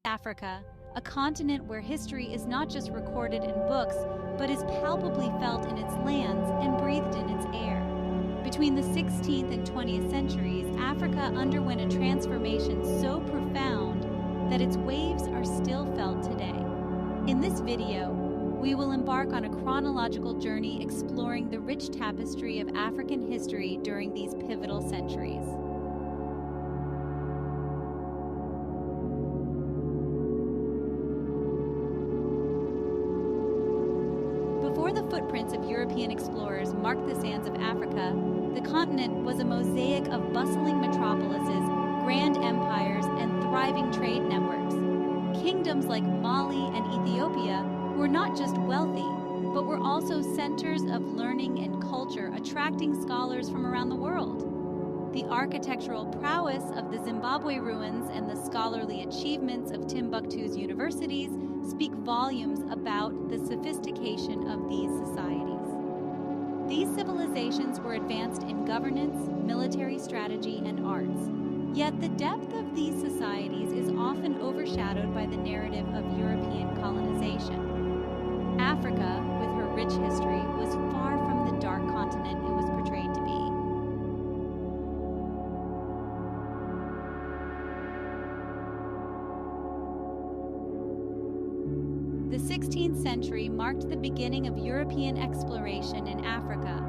Africa, a continent where history is not just recorded in books, but is palpably felt in its lands and breathed in its air. Between the 16th and 20th centuries, Africa underwent a transformation so profound that its waves are still felt today. In this video, we will embark on a chronological journey exploring the rich tapestry of African history during these pivotal centuries. Before the footprints of European explorers marked the sands of Africa, the continent was a mosaic of bustling metropolises, grand empires, and thriving trade networks. Kingdoms like Mali and Ethiopia were not just wealthy, but were also centers of learning and culture, attracting scholars from around the world. The architectural prowess of the Zimbabwe ruins and the scholarly achievements of Timbuktu's universities speak volumes about the sophistication of these societies. These civilizations were advanced in governance, military strategy, and arts. Yet the depth of these societies is often overshadowed by the narrative of European colonization. Africa, with her rich history, was far from the dark continent it was portrayed to be. The 16th century marked the beginning of European exploration in Africa.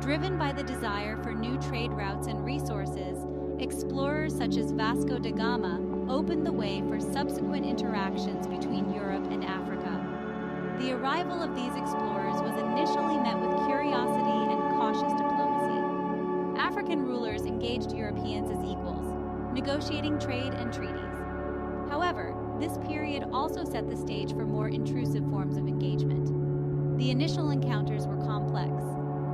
Driven by the desire for new trade routes and resources, explorers such as Vasco da Gama opened the way for subsequent interactions between Europe and Africa. The arrival of these explorers was initially met with curiosity and cautious diplomacy. African rulers engaged Europeans as equals, negotiating trade and treaties. However, this period also set the stage for more intrusive forms of engagement. The initial encounters were complex,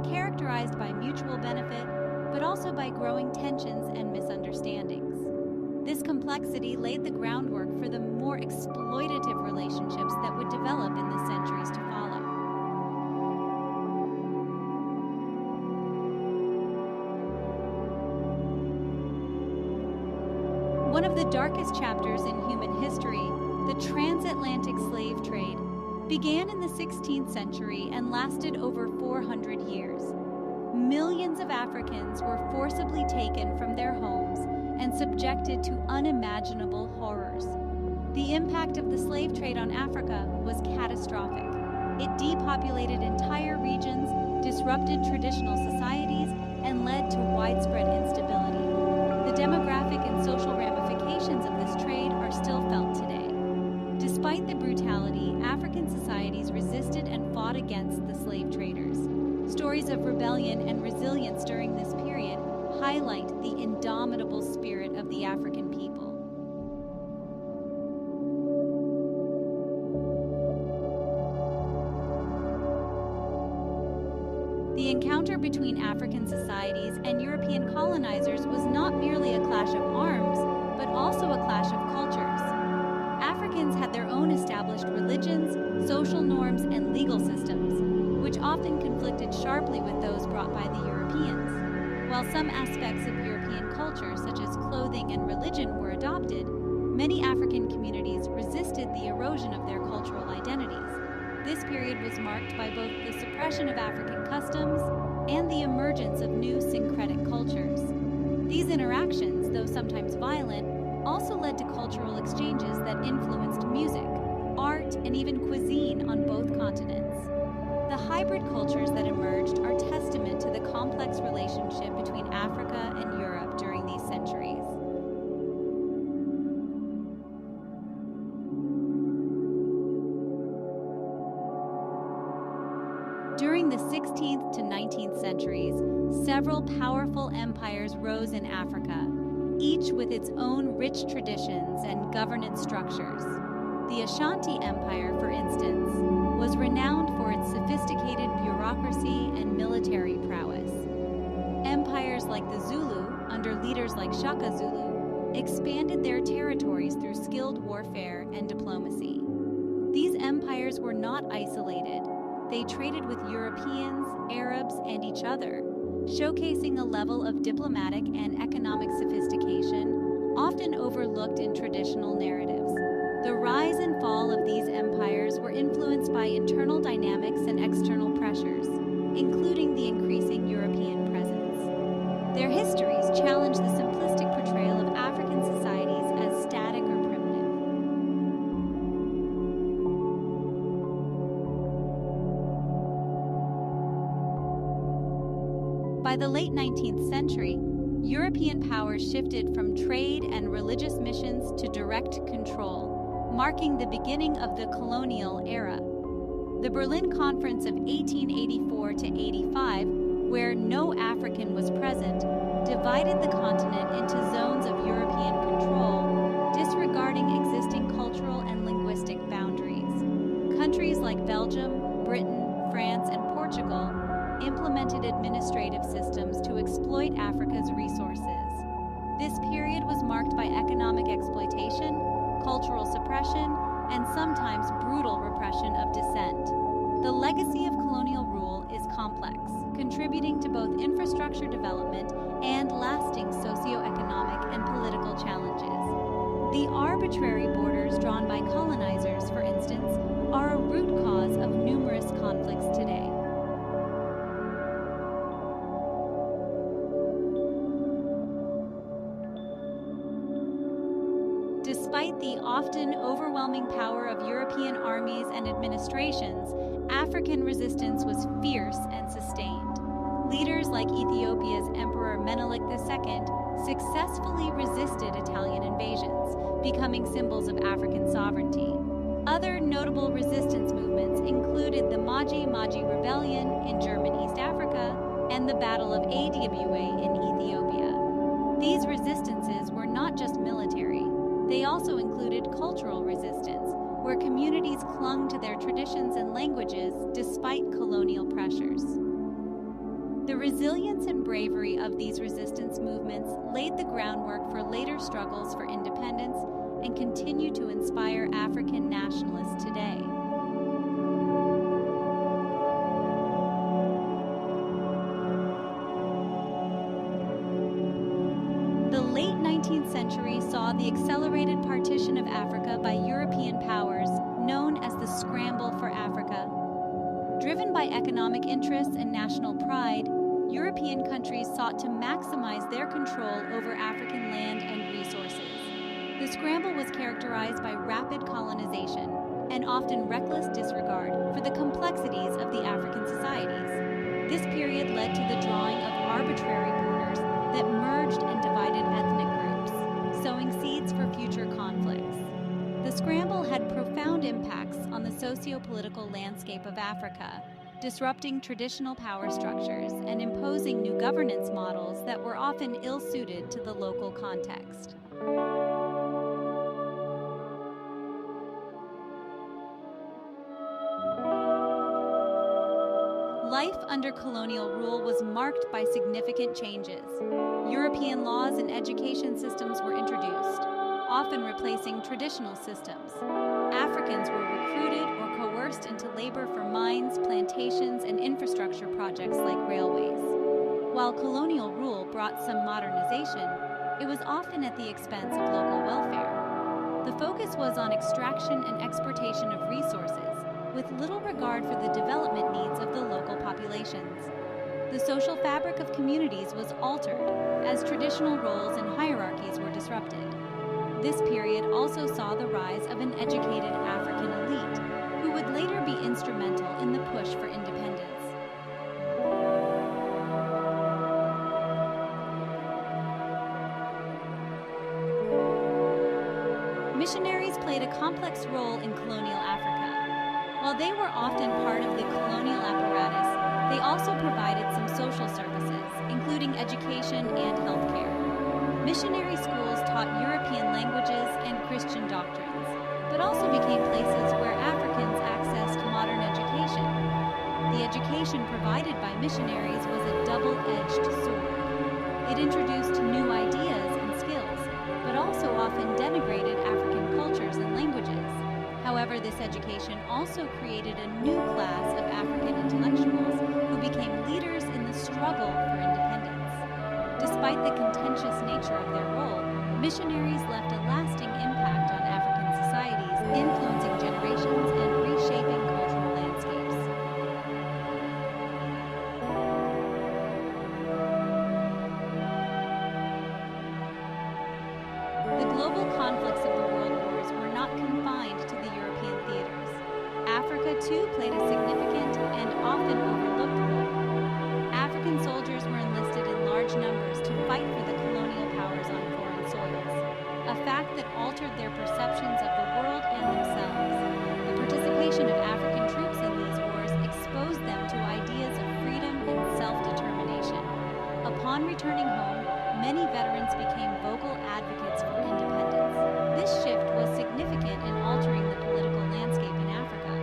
characterized by mutual benefit, but also by growing tensions and misunderstandings. This complexity laid the groundwork for the more exploitative relationships that would develop in the centuries to follow. One of the darkest chapters in human history, the transatlantic slave trade, began in the 16th century and lasted over 400 years. Millions of Africans were forcibly taken from their homes and subjected to unimaginable horrors. The impact of the slave trade on Africa was catastrophic. It depopulated entire regions, disrupted traditional societies, and led to widespread instability. The demographic and social ramifications of this trade are still felt today. Despite the brutality, African societies resisted and fought against the slave traders. Stories of rebellion and resilience during this period highlight the indomitable spirit of the African people. The encounter between African societies and European colonizers was not merely a clash of arms, but also a clash of cultures. Africans had their own established religions, social norms, and legal systems, which often conflicted sharply with those brought by the Europeans. While some aspects of European culture, such as clothing and religion, were adopted, many African communities resisted the erosion of their cultural identities. This period was marked by both the suppression of African customs and the emergence of new syncretic cultures. These interactions, though sometimes violent, also led to cultural exchanges that influenced music, art, and even cuisine on both continents. The hybrid cultures that emerged are testament to the complex relationship between Africa and Europe during these centuries. During the 16th to 19th centuries, several powerful empires rose in Africa, each with its own rich traditions and governance structures. The Ashanti Empire, for instance, was renowned for its sophisticated bureaucracy and military prowess. Empires like the Zulu, under leaders like Shaka Zulu, expanded their territories through skilled warfare and diplomacy. These empires were not isolated. They traded with Europeans, Arabs, and each other, showcasing a level of diplomatic and economic sophistication often overlooked in traditional narratives. The rise and fall of these empires were influenced by internal dynamics and external pressures, including the increasing European presence. Their histories challenge the simplistic portrayal of African societies as static or primitive. By the late 19th century, European powers shifted from trade and religious missions to direct control, marking the beginning of the colonial era. The Berlin Conference of 1884 to 85, where no African was present, divided the continent into zones of European control, disregarding existing cultural and linguistic boundaries. Countries like Belgium, Britain, France, and Portugal implemented administrative systems to exploit Africa's resources. This period was marked by economic exploitation, cultural suppression, and sometimes brutal repression of dissent. The legacy of colonial rule is complex, contributing to both infrastructure development and lasting socioeconomic and political challenges. The arbitrary borders drawn by colonizers, for instance, are a root cause of numerous conflicts today. Despite the often overwhelming power of European armies and administrations, African resistance was fierce and sustained. Leaders like Ethiopia's Emperor Menelik II successfully resisted Italian invasions, becoming symbols of African sovereignty. Other notable resistance movements included the Maji Maji Rebellion in German East Africa and the Battle of Adwa in Ethiopia. These resistances were not just military. They also included cultural resistance, where communities clung to their traditions and languages despite colonial pressures. The resilience and bravery of these resistance movements laid the groundwork for later struggles for independence and continue to inspire African nationalists today. The late 19th century saw the accelerated partition of Africa by European powers, known as the Scramble for Africa. Driven by economic interests and national pride, European countries sought to maximize their control over African land and resources. The scramble was characterized by rapid colonization and often reckless disregard for the complexities of the African societies. This period led to the drawing of arbitrary borders that merged and divided ethnic groups, sowing seeds for future conflicts. The scramble had profound impacts on the socio-political landscape of Africa, disrupting traditional power structures and imposing new governance models that were often ill-suited to the local context. Life under colonial rule was marked by significant changes. European laws and education systems were introduced, often replacing traditional systems. Africans were recruited or coerced into labor for mines, plantations, and infrastructure projects like railways. While colonial rule brought some modernization, it was often at the expense of local welfare. The focus was on extraction and exportation of resources, with little regard for the development needs of the local populations. The social fabric of communities was altered as traditional roles and hierarchies were disrupted. This period also saw the rise of an educated African elite, who would later be instrumental in the push for independence. Missionaries played a complex role in colonial Africa. While they were often part of the colonial apparatus, they also provided some social services, including education and healthcare. Missionary schools taught European languages and Christian doctrines, but also became places where Africans accessed modern education. The education provided by missionaries was a double-edged sword. It introduced new ideas and skills, but also often denigrated African cultures and languages. However, this education also created a new class of African intellectuals who became leaders in the struggle for independence. Despite the contentious nature of their role, missionaries left a lasting impact on African societies returning home, many veterans became vocal advocates for independence. This shift was significant in altering the political landscape in Africa.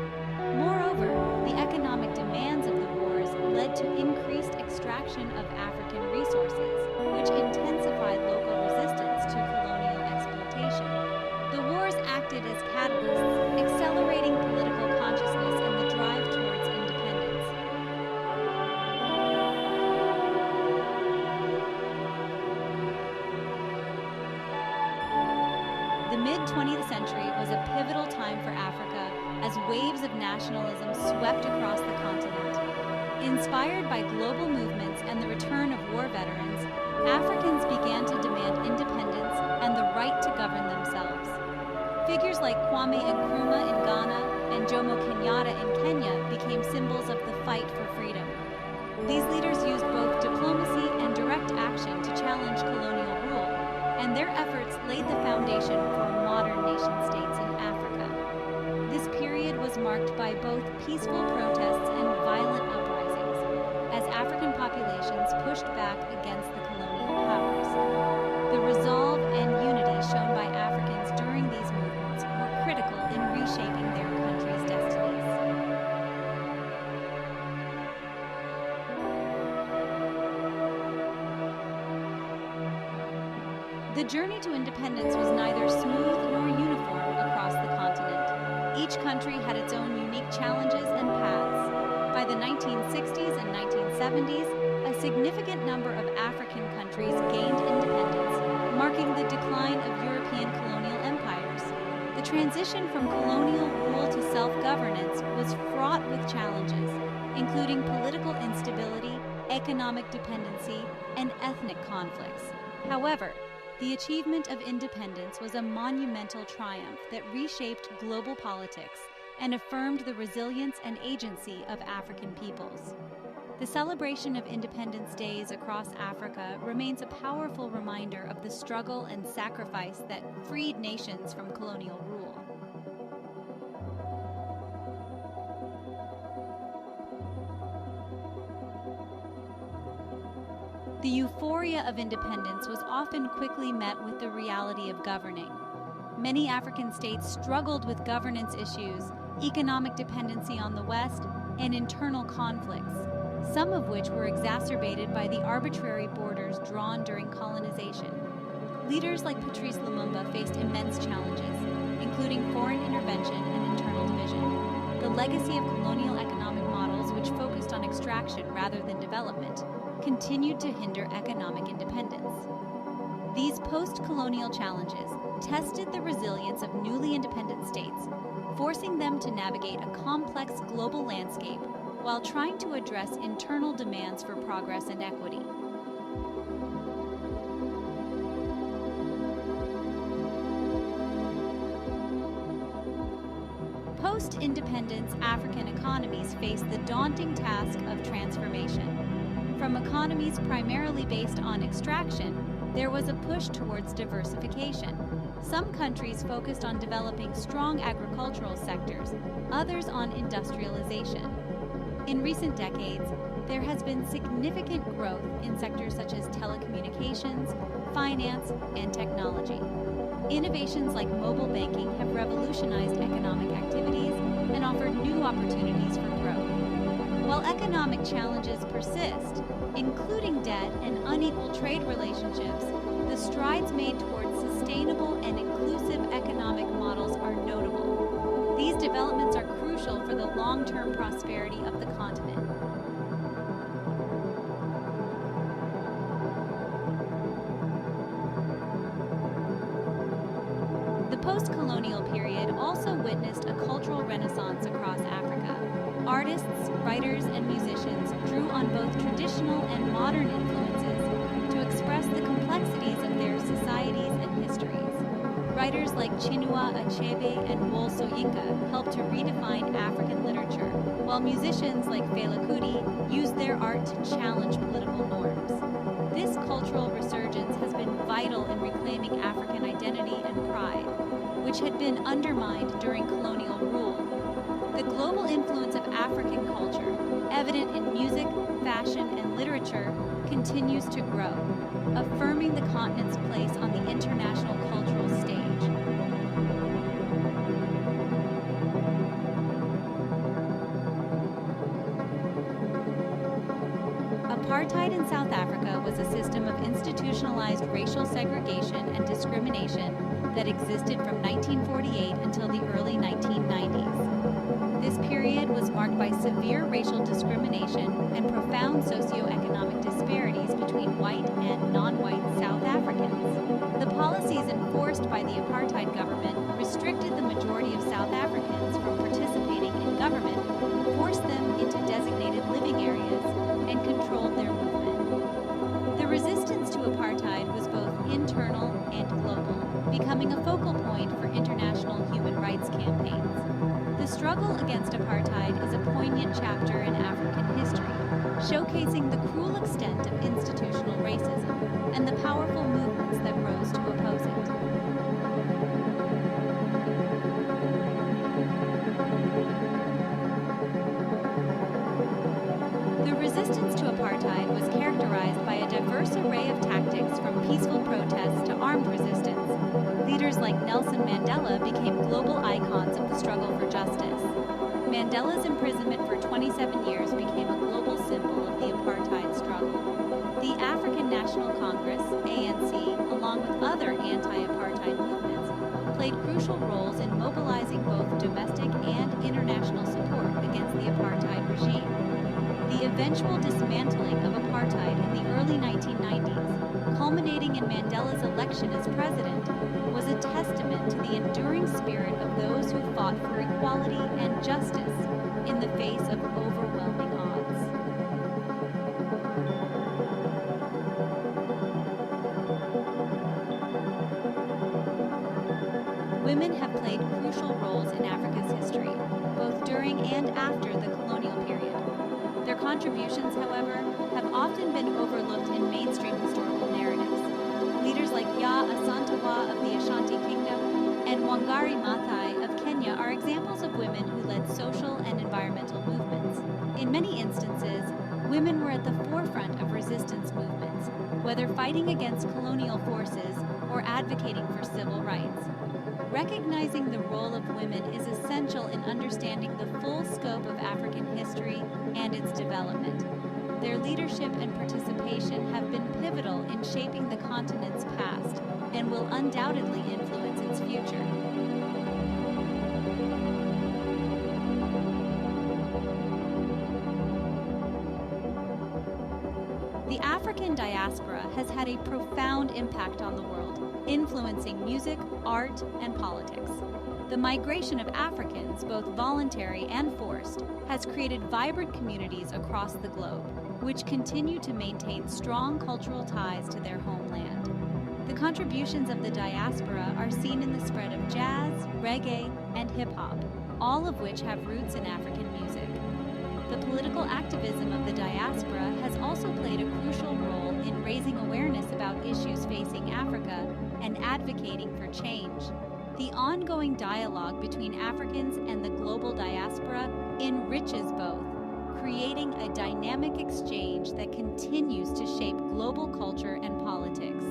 Moreover, the economic demands of the wars led to increased extraction of African resources, which intensified local resistance to colonial exploitation. The wars acted as catalysts, accelerating political consciousness and the drive towards independence. The mid-20th century was a pivotal time for Africa as waves of nationalism swept across the continent. Inspired by global movements and the return of war veterans, Africans began to demand independence and the right to govern themselves. Figures like Kwame Nkrumah in Ghana and Jomo Kenyatta in Kenya became symbols of the fight for freedom. These leaders used both diplomacy and direct action to challenge colonial rule, and their efforts laid the foundation for modern nation-states in Africa. This period was marked by both peaceful protests and violent uprisings, as African populations pushed back against the colonial powers. The resolve and unity shown by Africans during these movements were critical in reshaping their country's destinies. The journey to independence was neither smooth nor uniform across the continent. Each country had its own unique challenges and paths. By the 1960s and 1970s, a significant number of African countries gained independence, marking the decline of European colonial empires. The transition from colonial rule to self-governance was fraught with challenges, including political instability, economic dependency, and ethnic conflicts. However, the achievement of independence was a monumental triumph that reshaped global politics and affirmed the resilience and agency of African peoples. The celebration of Independence Days across Africa remains a powerful reminder of the struggle and sacrifice that freed nations from colonial rule. The euphoria of independence was often quickly met with the reality of governing. Many African states struggled with governance issues, economic dependency on the West, and internal conflicts, some of which were exacerbated by the arbitrary borders drawn during colonization. Leaders like Patrice Lumumba faced immense challenges, including foreign intervention and internal division. The legacy of colonial economic models, which focused on extraction rather than development, continued to hinder economic independence. These post-colonial challenges tested the resilience of newly independent states, forcing them to navigate a complex global landscape while trying to address internal demands for progress and equity. Post-independence African economies face the daunting task of transformation. From economies primarily based on extraction, there was a push towards diversification. Some countries focused on developing strong agricultural sectors, others on industrialization. In recent decades, there has been significant growth in sectors such as telecommunications, finance, and technology. Innovations like mobile banking have revolutionized economic activities and offered new opportunities for growth. While economic challenges persist, including debt and unequal trade relationships, the strides made towards sustainable and inclusive economic models are notable. These developments are crucial for the long-term prosperity of the continent. The post-colonial period also witnessed a cultural renaissance across Africa. Artists, writers, and musicians drew on both traditional and modern influences to express the complexities of their societies and histories. Writers like Chinua Achebe and Wole Soyinka helped to redefine African literature, while musicians like Fela Kuti used their art to challenge political norms. This cultural resurgence has been vital in reclaiming African identity and pride, which had been undermined during colonial rule. The global influence of African culture, evident in music, fashion, and literature, continues to grow, affirming the continent's place on the international cultural stage. Apartheid in South Africa was a system of institutionalized racial segregation and discrimination that existed from 1948 until the early 1990s. This period was marked by severe racial discrimination and profound socioeconomic disparities between white and non-white South Africans. The policies enforced by the apartheid government restricted the majority of South Africans from participating in government, forced them into designated living areas, and controlled their movement. The resistance to apartheid was both internal and global, becoming a focal point for international human rights campaigns. The struggle against apartheid is a poignant chapter in African history, showcasing the cruel extent of institutional racism and the powerful movements that rose to oppose it. The resistance to apartheid was characterized by a diverse array of tactics, from peaceful protests to armed resistance. Leaders like Nelson Mandela became global icons of the struggle for justice. Mandela's imprisonment for 27 years became a global symbol of the apartheid struggle. The African National Congress, ANC, along with other anti-apartheid movements, played crucial roles in mobilizing both domestic and international support against the apartheid regime. The eventual dismantling of apartheid in the early 1990s, culminating in Mandela's election as president, was a testament to the enduring spirit of those who fought for equality and justice in the face of overwhelming odds. Women have played crucial roles in Africa's history, both during and after the colonial period. Their contributions, however, have often been overlooked in mainstream historical narratives. Leaders like Ya Asantewaa of the Ashanti Kingdom and Wangari Maathai of Kenya are examples of women who led social and environmental movements. In many instances, women were at the forefront of resistance movements, whether fighting against colonial forces or advocating for civil rights. Recognizing the role of women is essential in understanding the full scope of African history and its development. Their leadership and participation have been pivotal in shaping the continent's past and will undoubtedly influence its future. The African diaspora has had a profound impact on the world, influencing music, art, and politics. The migration of Africans, both voluntary and forced, has created vibrant communities across the globe, which continue to maintain strong cultural ties to their homeland. The contributions of the diaspora are seen in the spread of jazz, reggae, and hip-hop, all of which have roots in African music. The political activism of the diaspora has also played a crucial role in raising awareness about issues facing Africa and advocating for change. The ongoing dialogue between Africans and the global diaspora enriches both, creating a dynamic exchange that continues to shape global culture and politics.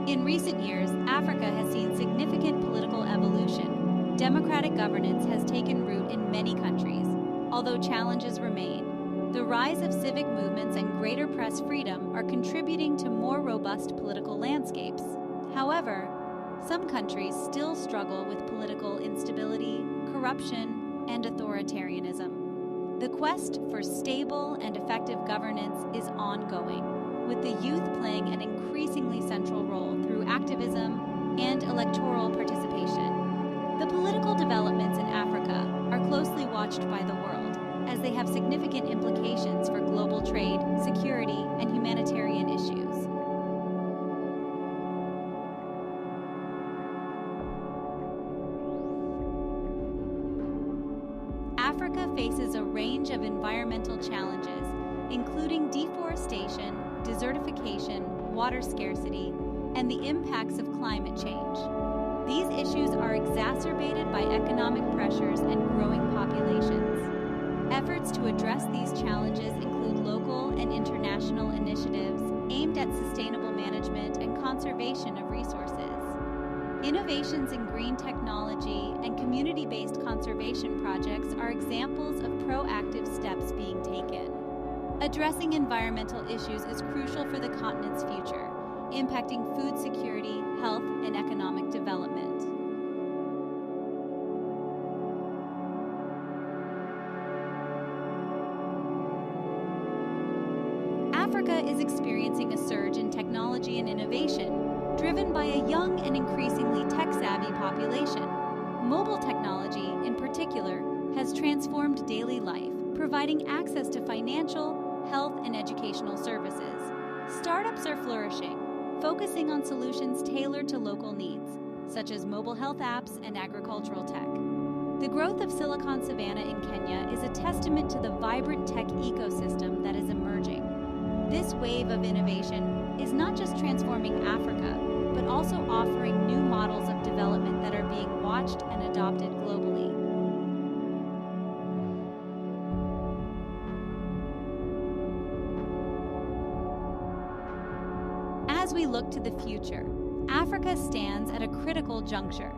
In recent years, Africa has seen significant political evolution. Democratic governance has taken root in many countries, although challenges remain. The rise of civic movements and greater press freedom are contributing to more robust political landscapes. However, some countries still struggle with political instability, corruption, and authoritarianism. The quest for stable and effective governance is ongoing, with the youth playing an increasingly central role through activism and electoral participation. The political developments in Africa are closely watched by the world, as they have significant implications for global trade, security, and humanitarian issues. Africa faces a range of environmental challenges, including deforestation, desertification, water scarcity, and the impacts of climate change. These issues are exacerbated by economic pressures and growing populations. Efforts to address these challenges include local and international initiatives aimed at sustainable management and conservation of resources. Innovations in green technology and community-based conservation projects are examples of proactive steps being taken. Addressing environmental issues is crucial for the continent's future, impacting food security, health, and economic development. Africa is experiencing a surge in technology and innovation, driven by a young and increasingly tech-savvy population. Mobile technology, in particular, has transformed daily life, providing access to financial, health, and educational services. Startups are flourishing, focusing on solutions tailored to local needs, such as mobile health apps and agricultural tech. The growth of Silicon Savannah in Kenya is a testament to the vibrant tech ecosystem that is emerging. This wave of innovation is not just transforming Africa, but also offering new models of development that are being watched and adopted globally. As we look to the future, Africa stands at a critical juncture.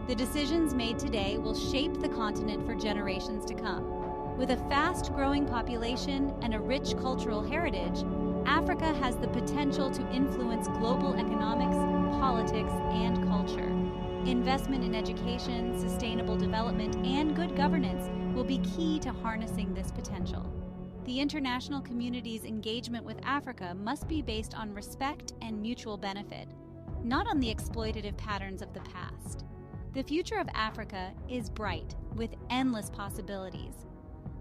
The decisions made today will shape the continent for generations to come. With a fast-growing population and a rich cultural heritage, Africa has the potential to influence global economics, politics, and culture. Investment in education, sustainable development, and good governance will be key to harnessing this potential. The international community's engagement with Africa must be based on respect and mutual benefit, not on the exploitative patterns of the past. The future of Africa is bright, with endless possibilities.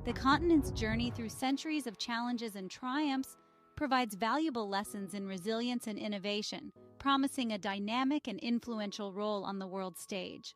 The continent's journey through centuries of challenges and triumphs provides valuable lessons in resilience and innovation, promising a dynamic and influential role on the world stage.